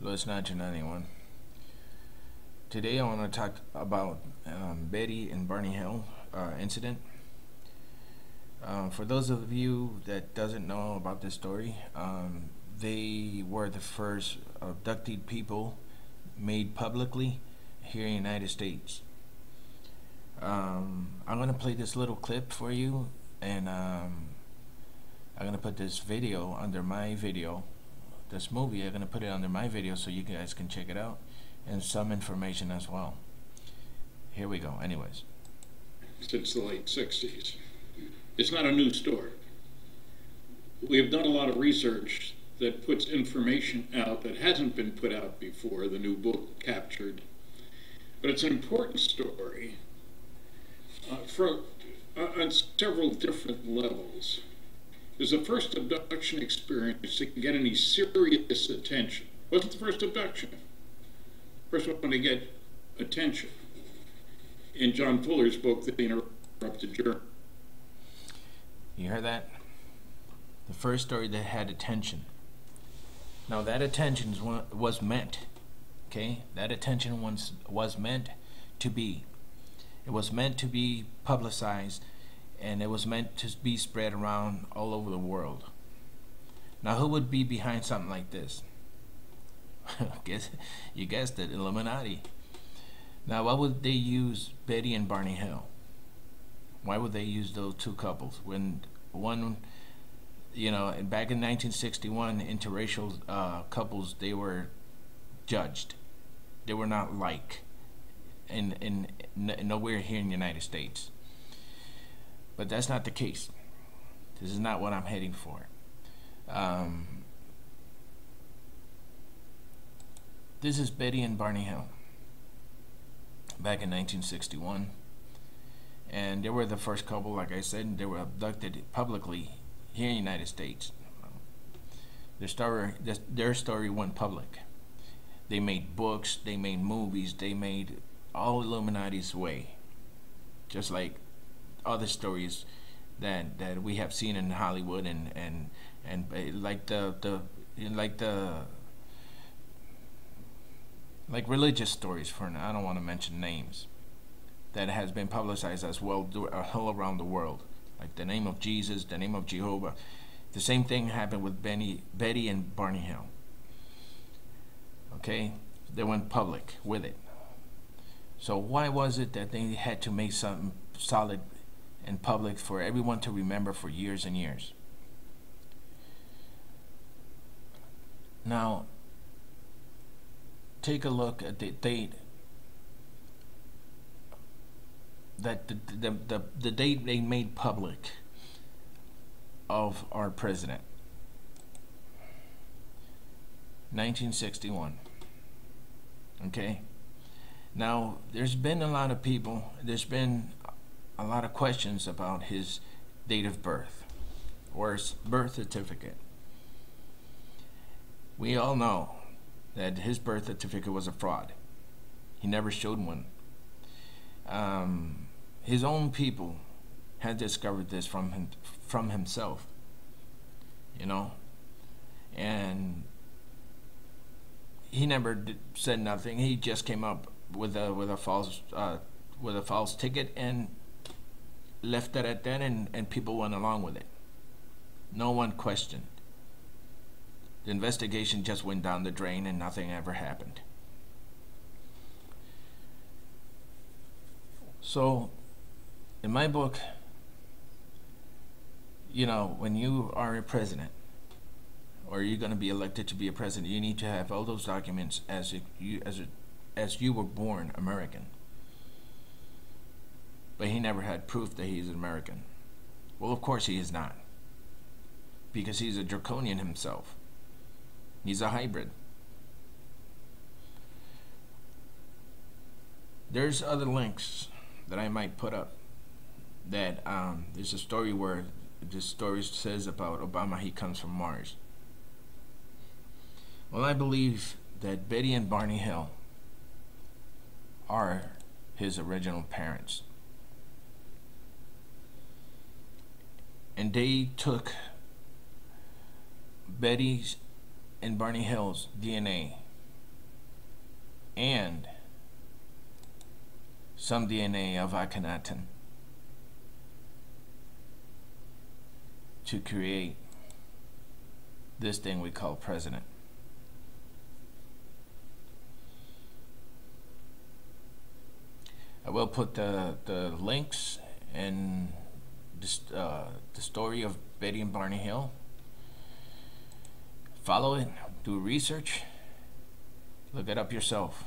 Let's not to anyone. Today I want to talk about Betty and Barney Hill incident. For those of you that doesn't know about this story, they were the first abducted people made publicly here in the United States. I'm going to play this little clip for you, and I'm going to put this video under my video. This movie, I'm going to put it under my video so you guys can check it out, and some information as well. Here we go. Anyways. Since the late 60s. It's not a new story. We have done a lot of research that puts information out that hasn't been put out before, the new book Captured. But it's an important story on several different levels. It was the first abduction experience to get any serious attention. It wasn't the first abduction. First one to get attention. In John Fuller's book, The Interrupted Journey. You heard that? The first story that had attention. Now that attention was meant, okay? That attention was meant to be. It was meant to be publicized, and it was meant to be spread around all over the world. Now who would be behind something like this? You guessed it, Illuminati. Now why would they use Betty and Barney Hill? Why would they use those two couples when one, back in 1961, interracial couples, they were judged. They were not nowhere here in the United States. But that's not the case. This is not what I'm heading for. This is Betty and Barney Hill back in 1961. And they were the first couple, like I said, they were abducted publicly here in the United States. Their story went public. They made books, they made movies, they made all Illuminati's way. Just like other stories that we have seen in Hollywood and like religious stories, I don't want to mention names, that has been publicized as well all around the world, like the name of Jesus, the name of Jehovah. The same thing happened with Betty and Barney Hill. Okay, they went public with it. So why was it that they had to make something solid and public for everyone to remember for years and years? Now, take a look at the date. That the date they made public of our president, 1961. Okay. Now there's been a lot of people. There's been a lot of questions about his date of birth or his birth certificate. We all know that his birth certificate was a fraud. He never showed one. His own people had discovered this from himself, and he never said nothing. He just came up with a false ticket and left it at that, and people went along with it. No one questioned. The investigation just went down the drain and nothing ever happened. So, in my book, when you are a president, or you're going to be elected to be a president, you need to have all those documents as you were born American. But he never had proof that he's an American. Well, of course he is not, because he's a draconian himself. He's a hybrid. There's other links that I might put up. That there's a story where this story says about Obama, he comes from Mars. Well, I believe that Betty and Barney Hill are his original parents. And they took Betty's and Barney Hill's DNA and some DNA of Ahkenaten to create this thing we call president. I will put the links and the story of Betty and Barney Hill. Follow it, do research, look it up yourself.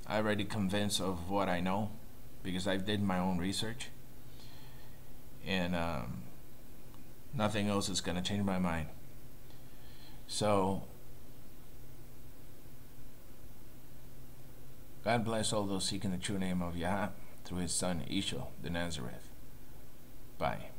I'm already convinced of what I know because I did my own research, and nothing else is going to change my mind. So God bless all those seeking the true name of Yah through his son Isha the Nazareth. Bye.